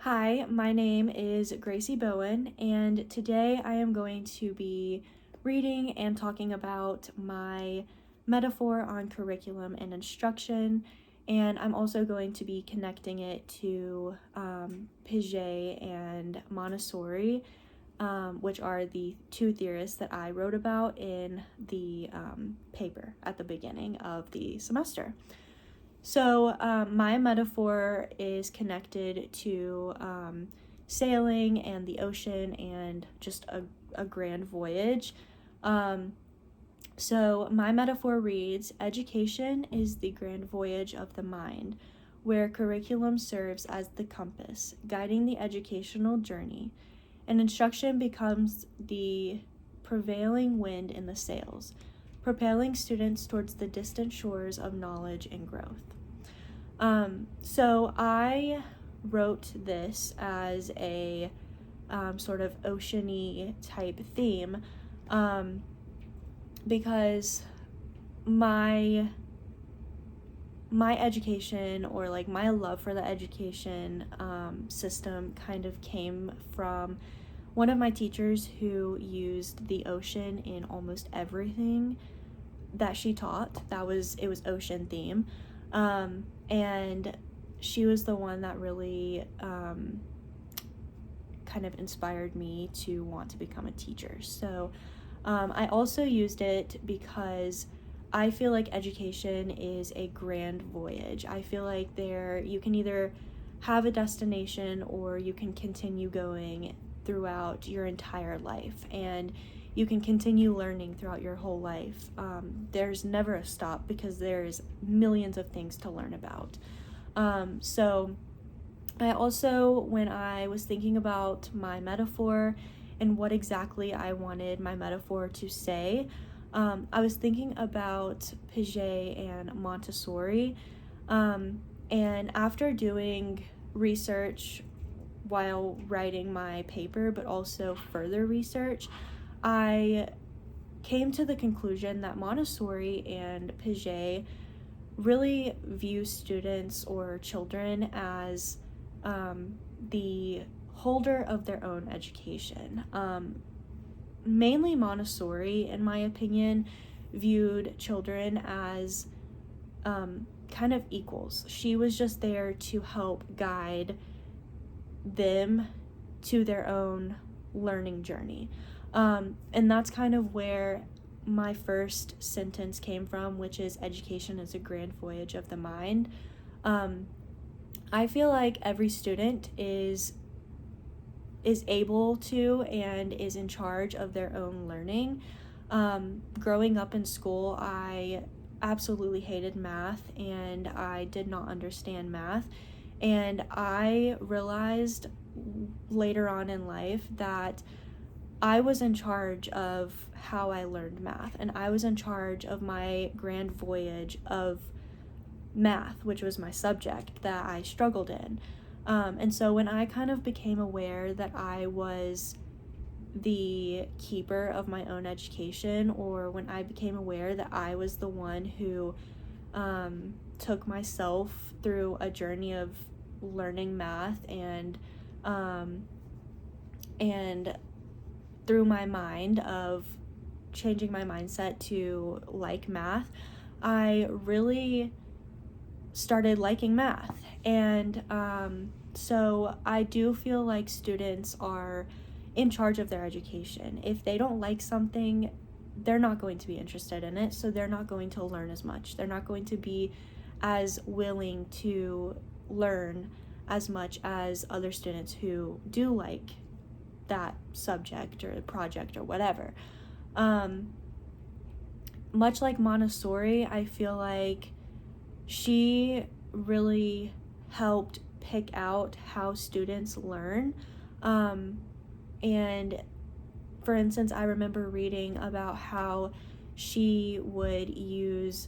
Hi, my name is Gracie Bowen, and today I am going to be reading and talking about my metaphor on curriculum and instruction, and I'm also going to be connecting it to Piaget and Montessori, which are the two theorists that I wrote about in the paper at the beginning of the semester. So, my metaphor is connected to sailing and the ocean and just a grand voyage. So, my metaphor reads: education is the grand voyage of the mind, where curriculum serves as the compass, guiding the educational journey, and instruction becomes the prevailing wind in the sails, propelling students towards the distant shores of knowledge and growth. So I wrote this as a sort of ocean-y type theme because my education, or like my love for the education system, kind of came from one of my teachers who used the ocean in almost everything that she taught. It was ocean theme. And she was the one that really kind of inspired me to want to become a teacher. So I also used it because I feel like education is a grand voyage. I feel like you can either have a destination or you can continue going throughout your entire life, and you can continue learning throughout your whole life. There's never a stop because there's millions of things to learn about. So I also, when I was thinking about my metaphor and what exactly I wanted my metaphor to say, I was thinking about Piaget and Montessori. And after doing research while writing my paper, but also further research, I came to the conclusion that Montessori and Piaget really view students or children as the holder of their own education. Mainly Montessori, in my opinion, viewed children as kind of equals. She was just there to help guide them to their own learning journey. And that's kind of where my first sentence came from, which is education is a grand voyage of the mind. I feel like every student is able to and is in charge of their own learning. Growing up in school, I absolutely hated math, and I did not understand math. And I realized later on in life that I was in charge of how I learned math, and I was in charge of my grand voyage of math, which was my subject that I struggled in. And so when I kind of became aware that I was the keeper of my own education, or when I became aware that I was the one who took myself through a journey of learning math and through my mind of changing my mindset to like math, I really started liking math. And so I do feel like students are in charge of their education. If they don't like something, they're not going to be interested in it, so they're not going to learn as much. They're not going to be as willing to learn as much as other students who do like that subject or project or whatever. Much like Montessori, I feel like she really helped pick out how students learn. And for instance, I remember reading about how she would use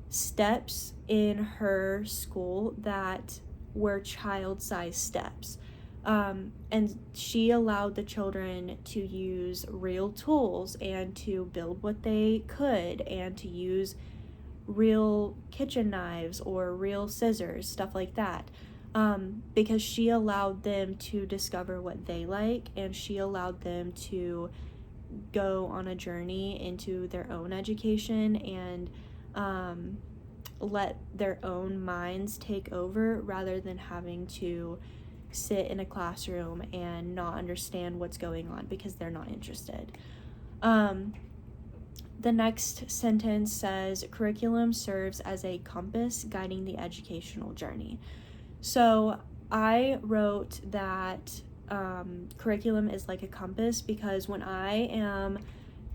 steps in her school that were child-sized steps. And she allowed the children to use real tools and to build what they could, and to use real kitchen knives or real scissors, stuff like that. because she allowed them to discover what they like, and she allowed them to go on a journey into their own education and let their own minds take over rather than having to sit in a classroom and not understand what's going on because they're not interested. The next sentence says, curriculum serves as a compass guiding the educational journey. So I wrote that curriculum is like a compass because when I am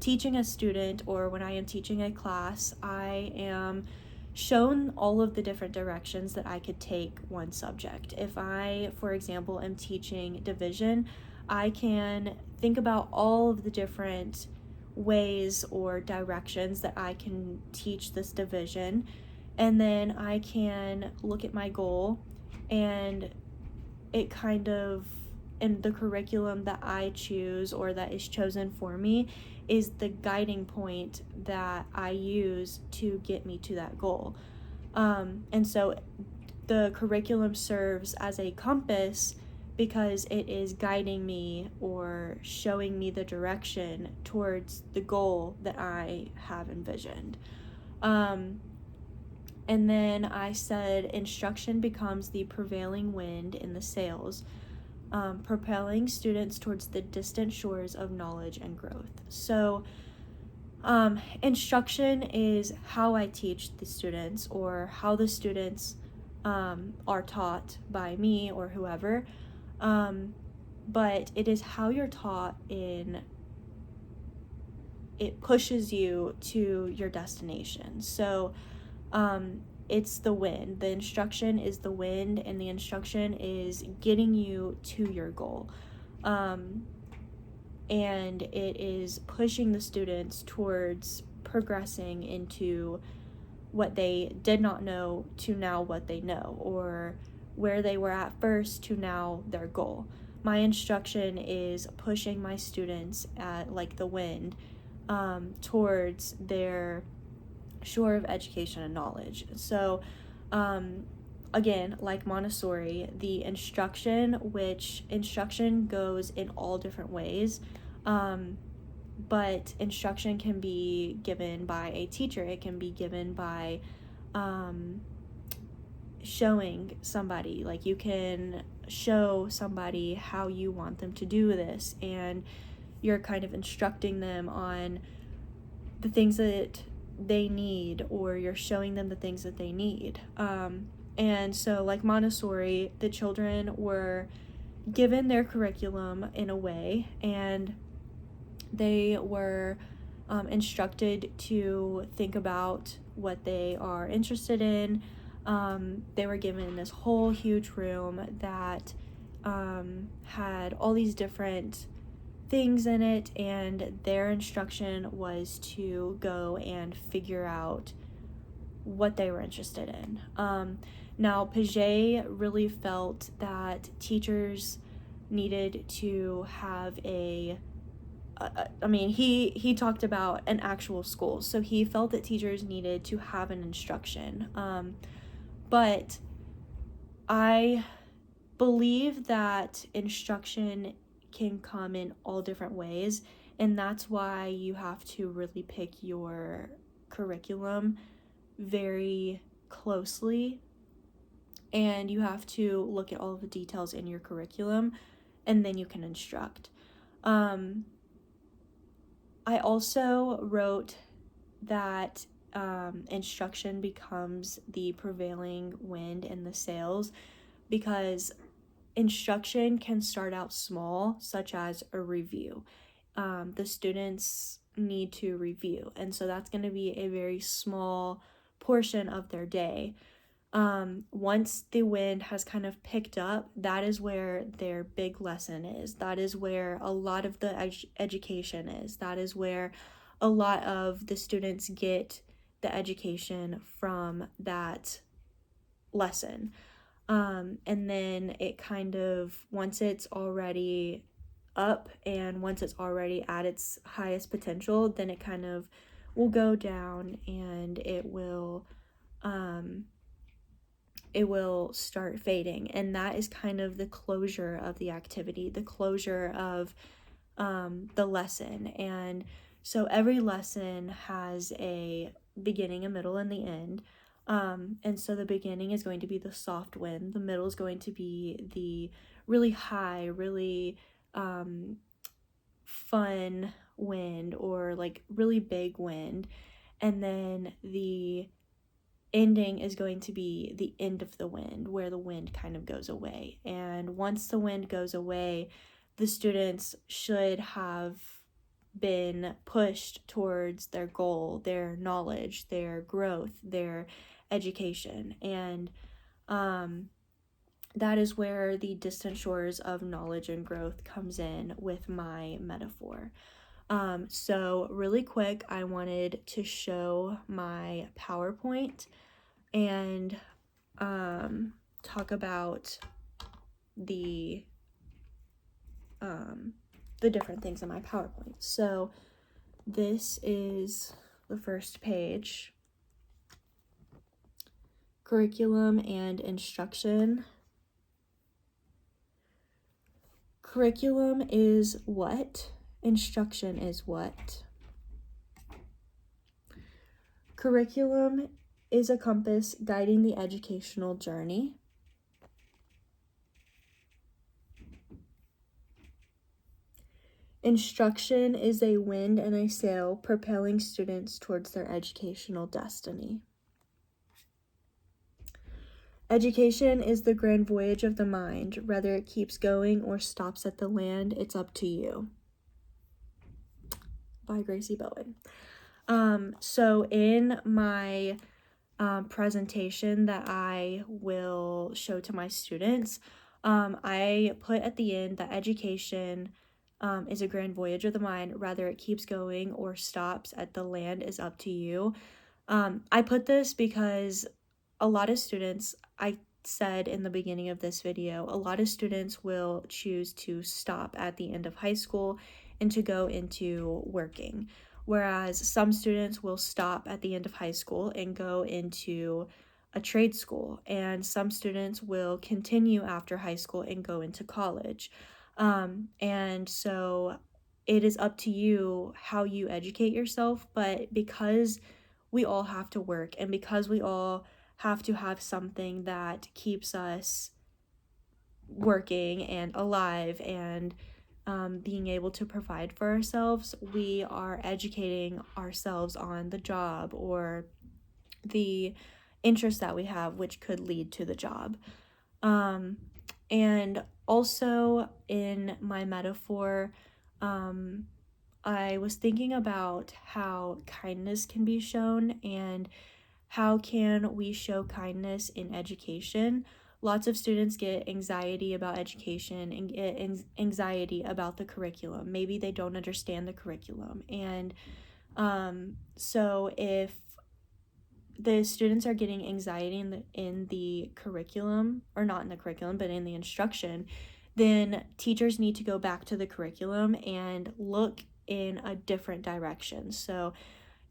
teaching a student or when I am teaching a class, I am shown all of the different directions that I could take one subject. If I, for example, am teaching division, I can think about all of the different ways or directions that I can teach this division, and then I can look at my goal, and it kind of, and the curriculum that I choose or that is chosen for me is the guiding point that I use to get me to that goal. And so the curriculum serves as a compass because it is guiding me or showing me the direction towards the goal that I have envisioned. And then I said instruction becomes the prevailing wind in the sails, propelling students towards the distant shores of knowledge and growth. So instruction is how I teach the students or how the students are taught by me or whoever, but it is how you're taught it pushes you to your destination. So it's the wind. The instruction is the wind, and the instruction is getting you to your goal. And it is pushing the students towards progressing into what they did not know to now what they know, or where they were at first to now their goal. My instruction is pushing my students at like the wind towards their shore of education and knowledge. So again, like Montessori, the instruction goes in all different ways, but instruction can be given by a teacher. It can be given by showing somebody, like you can show somebody how you want them to do this, and you're kind of instructing them on the things that they need, or you're showing them the things that they need. And so like Montessori, the children were given their curriculum in a way, and they were instructed to think about what they are interested in. They were given this whole huge room that had all these different things in it, and their instruction was to go and figure out what they were interested in. Now, Piaget really felt that teachers needed to have he talked about an actual school, so he felt that teachers needed to have an instruction. But I believe that instruction can come in all different ways, and that's why you have to really pick your curriculum very closely, and you have to look at all of the details in your curriculum, and then you can instruct. I also wrote that instruction becomes the prevailing wind in the sails because instruction can start out small, such as a review. The students need to review, and so that's going to be a very small portion of their day. Once the wind has kind of picked up, that is where their big lesson is. That is where a lot of the education is. That is where a lot of the students get the education from that lesson. And then it kind of, once it's already up and once it's already at its highest potential, then it kind of will go down, and it will it will start fading. And that is kind of the closure of the activity, the closure of the lesson. And so every lesson has a beginning, a middle, and the end. And so the beginning is going to be the soft wind. The middle is going to be the really high, really fun wind, or like really big wind. And then the ending is going to be the end of the wind, where the wind kind of goes away. And once the wind goes away, the students should have been pushed towards their goal, their knowledge, their growth, their education. And that is where the distant shores of knowledge and growth comes in with my metaphor. So really quick, I wanted to show my PowerPoint and talk about the different things in my PowerPoint. So this is the first page. Curriculum and instruction. Curriculum is what? Instruction is what? Curriculum is a compass guiding the educational journey. Instruction is a wind and a sail propelling students towards their educational destiny. Education is the grand voyage of the mind. Whether it keeps going or stops at the land, it's up to you. By Gracie Bowen. So in my presentation that I will show to my students, I put at the end that education is a grand voyage of the mind. Whether it keeps going or stops at the land is up to you. I put this because a lot of students, I said in the beginning of this video, a lot of students will choose to stop at the end of high school and to go into working, whereas some students will stop at the end of high school and go into a trade school, and some students will continue after high school and go into college. And so it is up to you how you educate yourself, but because we all have to work, and because we all have to have something that keeps us working and alive and being able to provide for ourselves, we are educating ourselves on the job or the interest that we have, which could lead to the job. And also in my metaphor, I was thinking about how kindness can be shown and how can we show kindness in education. Lots of students get anxiety about education and get anxiety about the curriculum. Maybe they don't understand the curriculum. And so if the students are getting anxiety in the curriculum, or not in the curriculum, but in the instruction, then teachers need to go back to the curriculum and look in a different direction. So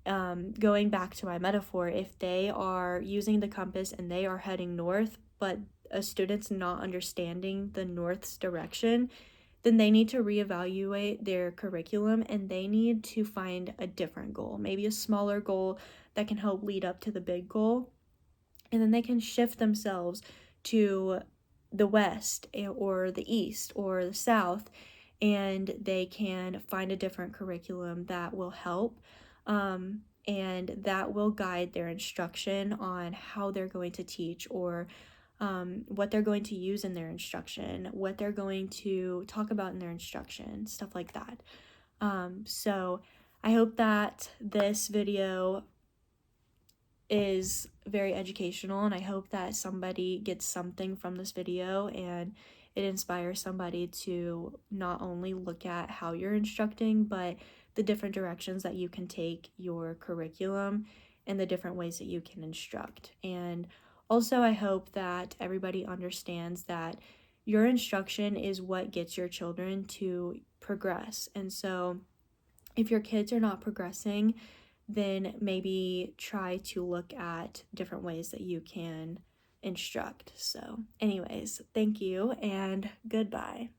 going back to my metaphor, if they are using the compass and they are heading north, but a student's not understanding the north's direction, then they need to reevaluate their curriculum and they need to find a different goal, maybe a smaller goal that can help lead up to the big goal. And then they can shift themselves to the west or the east or the south, and they can find a different curriculum that will help. And that will guide their instruction on how they're going to teach, or what they're going to use in their instruction, what they're going to talk about in their instruction, stuff like that. So I hope that this video is very educational, and I hope that somebody gets something from this video and it inspires somebody to not only look at how you're instructing, but the different directions that you can take your curriculum and the different ways that you can instruct. And also, I hope that everybody understands that your instruction is what gets your children to progress. And so if your kids are not progressing, then maybe try to look at different ways that you can instruct. So anyways, thank you and goodbye.